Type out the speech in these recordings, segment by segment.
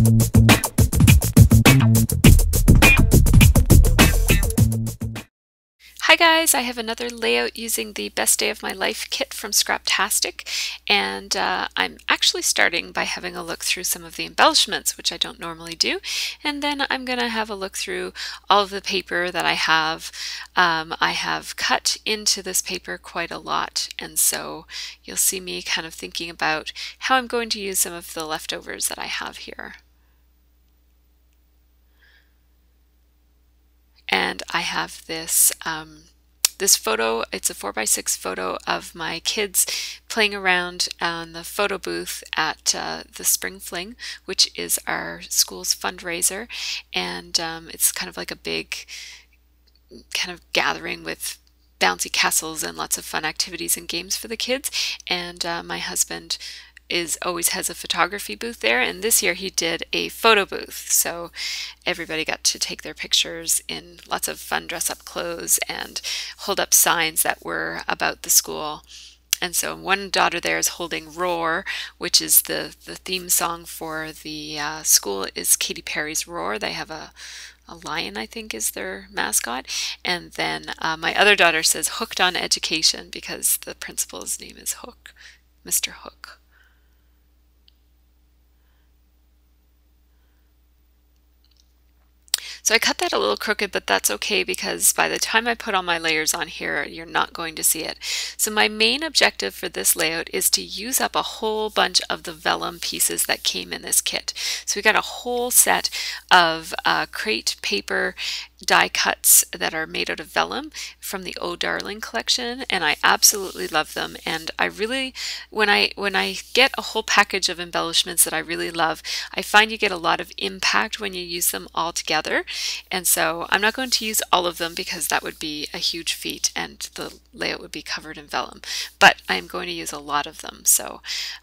Hi guys, I have another layout using the Best Day of My Life kit from Scraptastic, and I'm actually starting by having a look through some of the embellishments, which I don't normally do, and then I'm going to have a look through all of the paper that I have. I have cut into this paper quite a lot, and so you'll see me kind of thinking about how I'm going to use some of the leftovers that I have here. And I have this this photo. It's a 4x6 photo of my kids playing around on the photo booth at the Spring Fling, which is our school's fundraiser, and it's kind of like a big kind of gathering with bouncy castles and lots of fun activities and games for the kids. And my husband always has a photography booth there, and this year he did a photo booth, so everybody got to take their pictures in lots of fun dress-up clothes and hold up signs that were about the school. And so one daughter there is holding Roar, which is the theme song for the school is Katy Perry's Roar. They have a lion, I think, is their mascot. And then my other daughter says Hooked on Education because the principal's name is Hook, Mr. Hook. So I cut that a little crooked, but that's okay because by the time I put all my layers on here, you're not going to see it. So my main objective for this layout is to use up a whole bunch of the vellum pieces that came in this kit. So we got a whole set of crate paper die cuts that are made out of vellum from the Oh Darling collection, and I absolutely love them. And I really, when I get a whole package of embellishments that I really love, I find you get a lot of impact when you use them all together. And so I'm not going to use all of them because that would be a huge feat and the layout would be covered in vellum, but I'm going to use a lot of them. So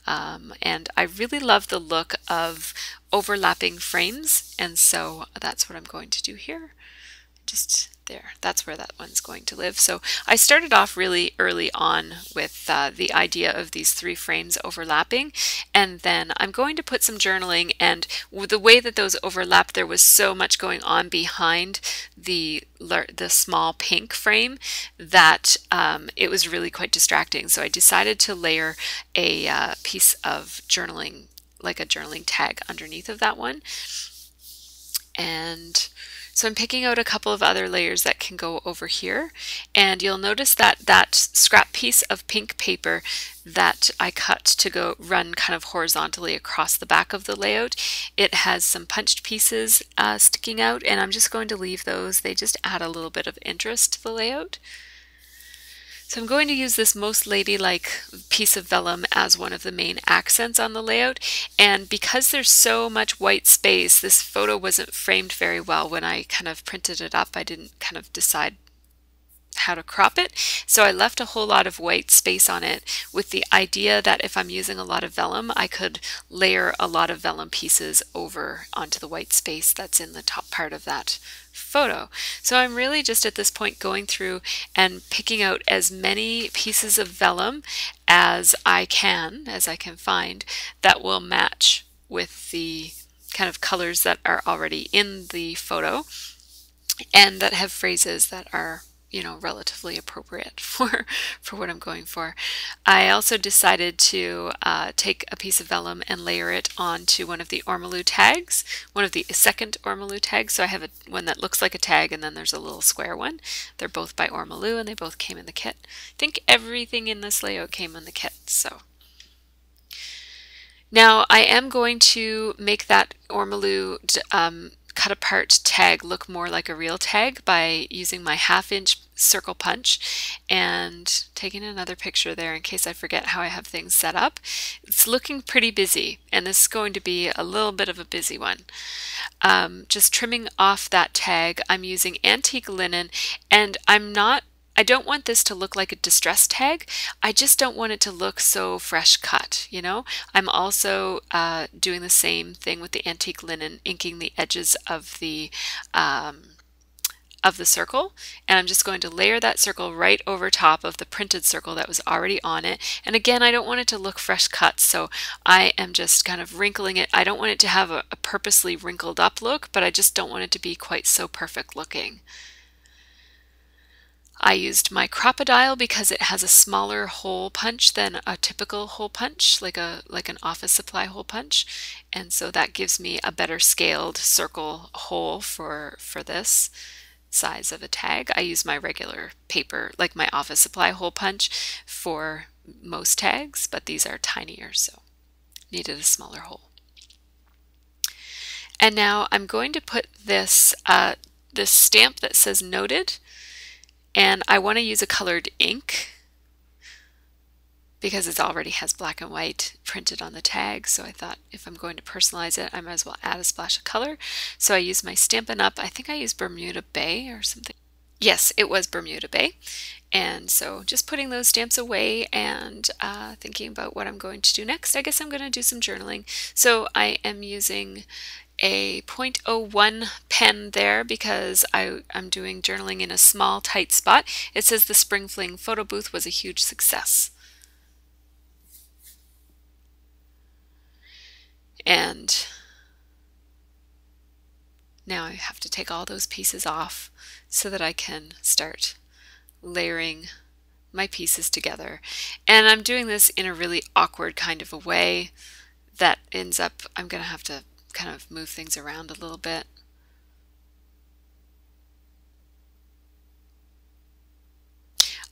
and I really love the look of overlapping frames, and so that's what I'm going to do here. Just there, that's where that one's going to live. So I started off really early on with the idea of these 3 frames overlapping, and then I'm going to put some journaling, and with the way that those overlapped, there was so much going on behind the small pink frame that it was really quite distracting. So I decided to layer a piece of journaling, like a journaling tag underneath of that one. And so I'm picking out a couple of other layers that can go over here, and you'll notice that that scrap piece of pink paper that I cut to run kind of horizontally across the back of the layout, it has some punched pieces sticking out, and I'm just going to leave those. They just add a little bit of interest to the layout. So I'm going to use this most ladylike piece of vellum as one of the main accents on the layout, and because there's so much white space, this photo wasn't framed very well when I kind of printed it up. I didn't kind of decide how to crop it, so I left a whole lot of white space on it with the idea that if I'm using a lot of vellum, I could layer a lot of vellum pieces over onto the white space that's in the top part of that photo. So I'm really just at this point going through and picking out as many pieces of vellum as I can find that will match with the kind of colors that are already in the photo and that have phrases that are, you know, relatively appropriate for what I'm going for. I also decided to take a piece of vellum and layer it onto one of the ormolu tags, one of the second ormolu tags. So I have one that looks like a tag, and then there's a little square one. They're both by ormolu, and they both came in the kit. I think everything in this layout came in the kit. So now I am going to make that ormolu cut apart tag look more like a real tag by using my 1/2 inch circle punch and taking another picture there in case I forget how I have things set up. It's looking pretty busy, and this is going to be a little bit of a busy one. Just trimming off that tag, I'm using antique linen, and I don't want this to look like a distress tag. I just don't want it to look so fresh cut, you know? I'm also doing the same thing with the antique linen, inking the edges of the of the circle, and I'm just going to layer that circle right over top of the printed circle that was already on it. And again, I don't want it to look fresh cut, so I am just kind of wrinkling it. I don't want it to have a purposely wrinkled up look, but I just don't want it to be quite so perfect looking. I used my Crocodile because it has a smaller hole punch than a typical hole punch, like an office supply hole punch, and so that gives me a better scaled circle hole for this size of a tag. I use my regular paper, like my office supply hole punch, for most tags, but these are tinier, so needed a smaller hole. And now I'm going to put this this stamp that says noted. And I want to use a colored ink because it already has black and white printed on the tag. So I thought if I'm going to personalize it, I might as well add a splash of color. So I used my Stampin' Up. I think I used Bermuda Bay or something. Yes, it was Bermuda Bay. And so just putting those stamps away and thinking about what I'm going to do next. I guess I'm going to do some journaling. So I am using a 0.01 pen there because I'm doing journaling in a small tight spot. It says the Spring Fling photo booth was a huge success. And now I have to take all those pieces off so that I can start layering my pieces together. And I'm doing this in a really awkward kind of a way that ends up, I'm going to have to kind of move things around a little bit.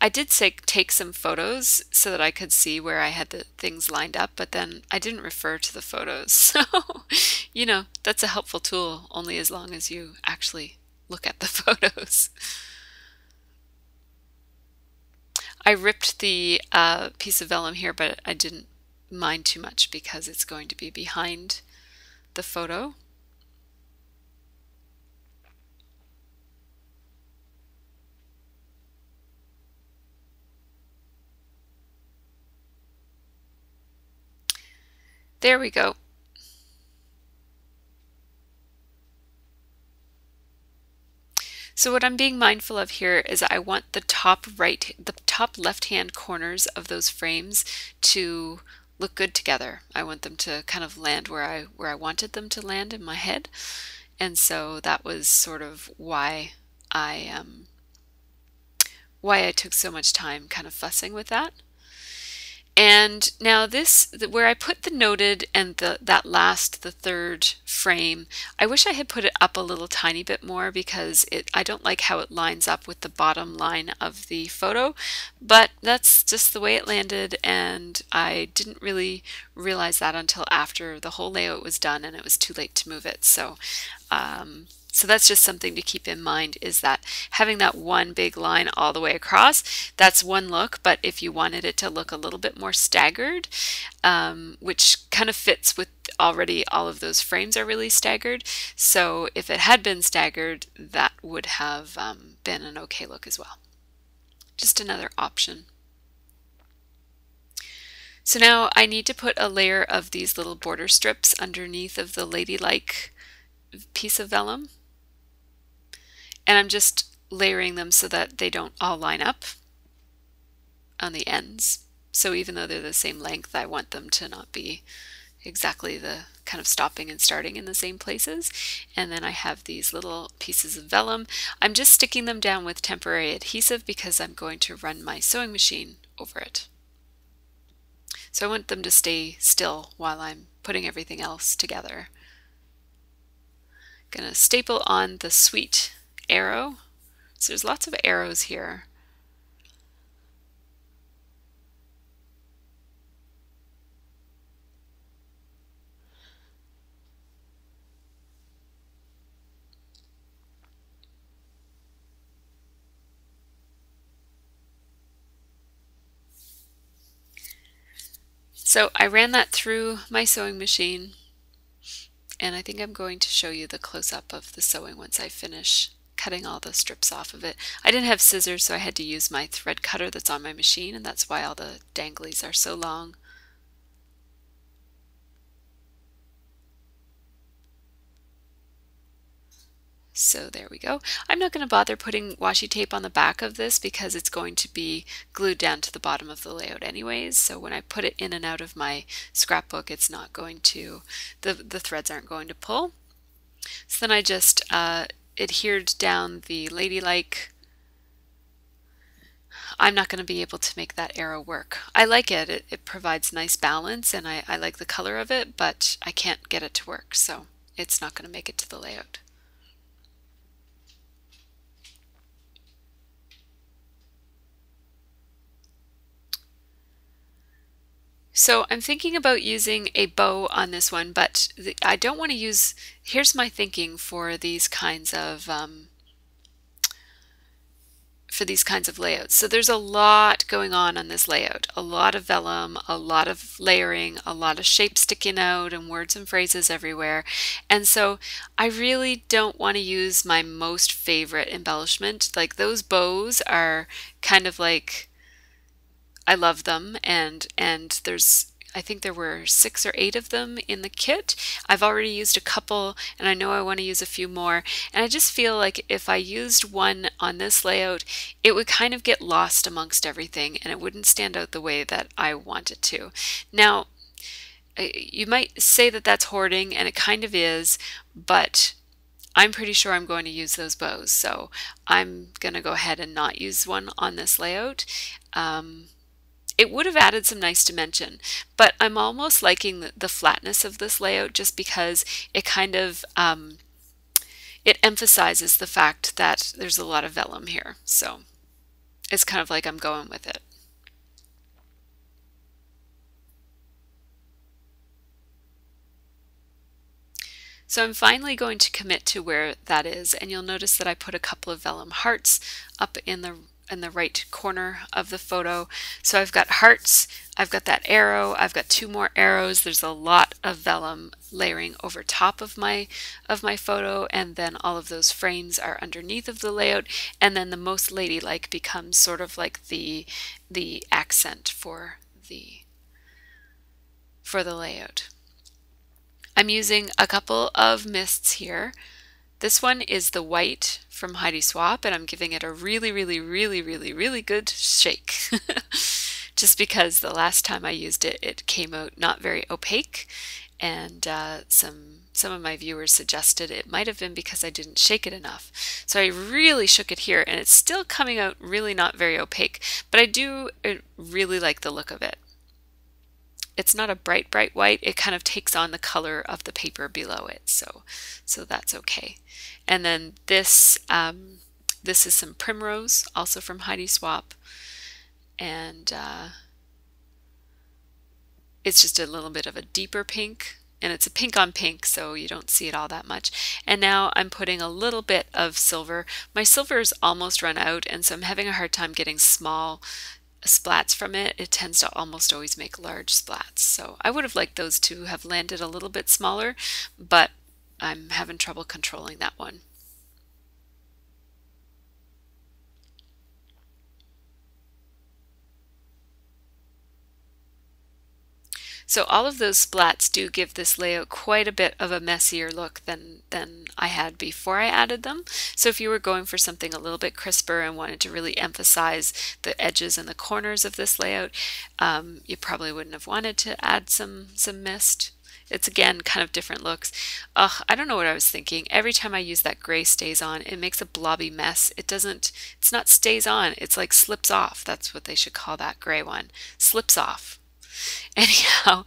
I did take some photos so that I could see where I had the things lined up, but then I didn't refer to the photos. So, you know, that's a helpful tool only as long as you actually look at the photos. I ripped the piece of vellum here, but I didn't mind too much because it's going to be behind the photo. There we go. So what I'm being mindful of here is I want the top left-hand corners of those frames to look good together. I want them to kind of land where I wanted them to land in my head. And so that was sort of why I took so much time kind of fussing with that. And now this, where I put the noted and the third frame, I wish I had put it up a little tiny bit more because I don't like how it lines up with the bottom line of the photo, but that's just the way it landed, and I didn't really realize that until after the whole layout was done and it was too late to move it. So so that's just something to keep in mind, is that having that one big line all the way across, that's one look, but if you wanted it to look a little bit more staggered, which kind of fits with already all of those frames are really staggered, so if it had been staggered, that would have been an okay look as well. Just another option. So now I need to put a layer of these little border strips underneath of the ladylike piece of vellum. And I'm just layering them so that they don't all line up on the ends. So even though they're the same length, I want them to not be exactly the kind of stopping and starting in the same places. And then I have these little pieces of vellum. I'm just sticking them down with temporary adhesive because I'm going to run my sewing machine over it. So I want them to stay still while I'm putting everything else together. I'm gonna staple on the sweet arrow. So there's lots of arrows here. So I ran that through my sewing machine, and I think I'm going to show you the close-up of the sewing once I finish cutting all the strips off of it. I didn't have scissors, so I had to use my thread cutter that's on my machine, and that's why all the danglies are so long. So there we go. I'm not going to bother putting washi tape on the back of this because it's going to be glued down to the bottom of the layout anyways. So when I put it in and out of my scrapbook, it's not going to, the threads aren't going to pull. So then I just adhered down the ladylike. I'm not going to be able to make that arrow work. I like it. It provides nice balance and I like the color of it, but I can't get it to work, so it's not going to make it to the layout. So I'm thinking about using a bow on this one, but I don't want to use, here's my thinking for these kinds of layouts. So there's a lot going on this layout. A lot of vellum, a lot of layering, a lot of shapes sticking out and words and phrases everywhere. And so I really don't want to use my most favorite embellishment. Like those bows are kind of like, I love them, and there's, I think there were 6 or 8 of them in the kit. I've already used a couple and I know I want to use a few more, and I just feel like if I used one on this layout it would kind of get lost amongst everything and it wouldn't stand out the way that I want it to. Now you might say that that's hoarding, and it kind of is, but I'm pretty sure I'm going to use those bows, so I'm gonna go ahead and not use one on this layout. It would have added some nice dimension, but I'm almost liking the flatness of this layout just because it kind of it emphasizes the fact that there's a lot of vellum here, so it's kind of like I'm going with it. So I'm finally going to commit to where that is, and you'll notice that I put a couple of vellum hearts up in the right corner of the photo. So I've got hearts, I've got that arrow, I've got 2 more arrows. There's a lot of vellum layering over top of my photo, and then all of those frames are underneath of the layout, and then the most ladylike becomes sort of like the accent for the layout. I'm using a couple of mists here. This one is the white from Heidi Swapp, and I'm giving it a really good shake. Just because the last time I used it, it came out not very opaque, and some of my viewers suggested it might have been because I didn't shake it enough. So I really shook it here, and it's still coming out really not very opaque, but I do really like the look of it. It's not a bright white, it kind of takes on the color of the paper below it, so that's okay. And then this this is some primrose, also from Heidi Swapp, and it's just a little bit of a deeper pink, and it's a pink on pink, so you don't see it all that much. And now I'm putting a little bit of silver. My silver is almost run out, and so I'm having a hard time getting small splats from it. It tends to almost always make large splats, so I would have liked those to have landed a little bit smaller, but I'm having trouble controlling that one. So all of those splats do give this layout quite a bit of a messier look than I had before I added them. So if you were going for something a little bit crisper and wanted to really emphasize the edges and the corners of this layout, you probably wouldn't have wanted to add some mist. It's again kind of different looks. Ugh, I don't know what I was thinking. Every time I use that gray stays on, it makes a blobby mess. It's not stays on, it's like slips off. That's what they should call that gray one. Slips off. Anyhow,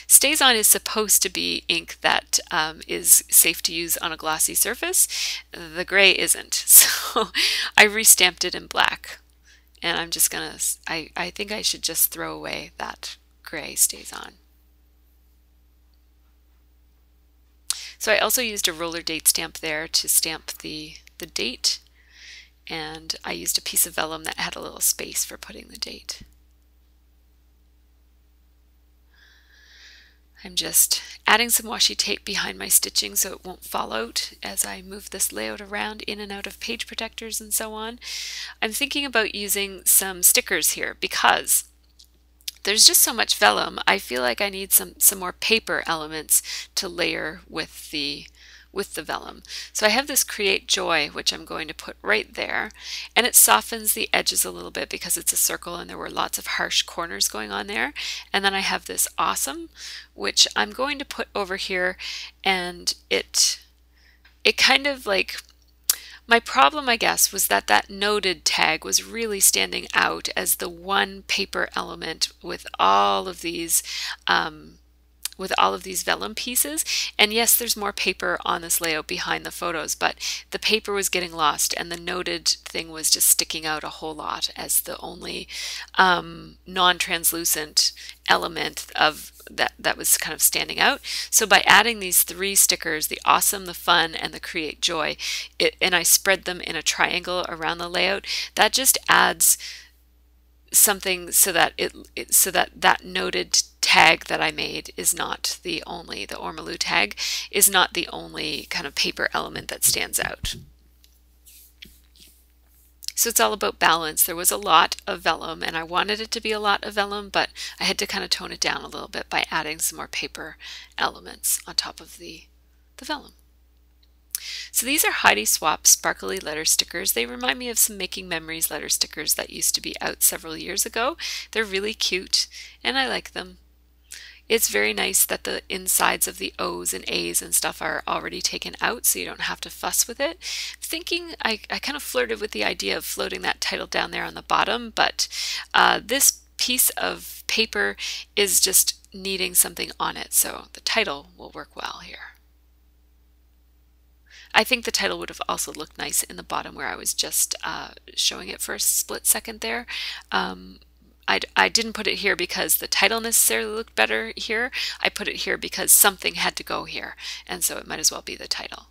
Stays On is supposed to be ink that is safe to use on a glossy surface. The gray isn't, so I restamped it in black. And I'm just gonna, I think I should just throw away that gray Stays On. So I also used a roller date stamp there to stamp the date, and I used a piece of vellum that had a little space for putting the date. I'm just adding some washi tape behind my stitching so it won't fall out as I move this layout around in and out of page protectors and so on. I'm thinking about using some stickers here because there's just so much vellum. I feel like I need some more paper elements to layer with the with the vellum. So I have this Create Joy, which I'm going to put right there, and it softens the edges a little bit because it's a circle and there were lots of harsh corners going on there. And then I have this Awesome, which I'm going to put over here, and it kind of like, my problem, I guess, was that that noted tag was really standing out as the one paper element with all of these vellum pieces. And yes, there's more paper on this layout behind the photos, but the paper was getting lost and the noted thing was just sticking out a whole lot as the only non-translucent element of that was kind of standing out. So by adding these 3 stickers, the Awesome, the Fun, and the Create Joy, and I spread them in a triangle around the layout, that just adds something so that that noted tag that I made is not the Ormolu tag is not the only kind of paper element that stands out. So it's all about balance. There was a lot of vellum and I wanted it to be a lot of vellum, but I had to kind of tone it down a little bit by adding some more paper elements on top of the vellum. So these are Heidi Swap sparkly letter stickers. They remind me of some Making Memories letter stickers that used to be out several years ago. They're really cute and I like them. It's very nice that the insides of the O's and A's and stuff are already taken out so you don't have to fuss with it. I kind of flirted with the idea of floating that title down there on the bottom, but this piece of paper is just needing something on it, so the title will work well here. I think the title would have also looked nice in the bottom where I was just showing it for a split second there. I didn't put it here because the title necessarily looked better here. I put it here because something had to go here, and so it might as well be the title.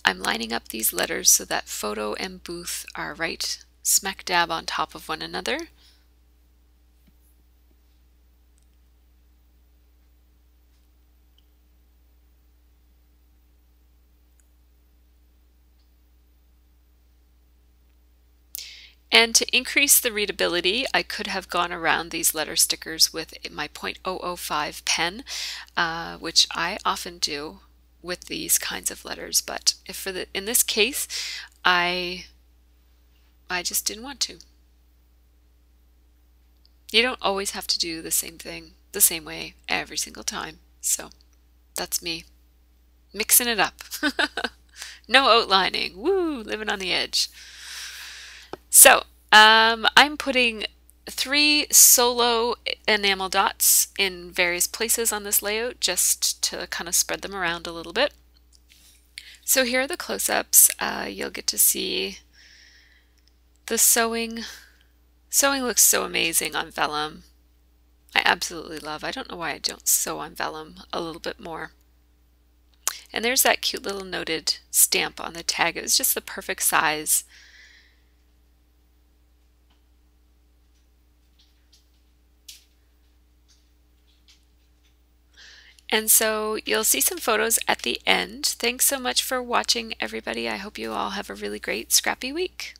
I'm lining up these letters so that photo and booth are right smack dab on top of one another. And to increase the readability, I could have gone around these letter stickers with my .005 pen, which I often do with these kinds of letters. But in this case, I just didn't want to. You don't always have to do the same thing the same way every single time. So that's me mixing it up. No outlining. Woo! Living on the edge. So I'm putting 3 solo enamel dots in various places on this layout just to kind of spread them around a little bit. So here are the close-ups. You'll get to see the sewing. Sewing looks so amazing on vellum. I absolutely love. I don't know why I don't sew on vellum a little bit more. And there's that cute little noted stamp on the tag. It was just the perfect size. And so you'll see some photos at the end. Thanks so much for watching, everybody. I hope you all have a really great scrappy week.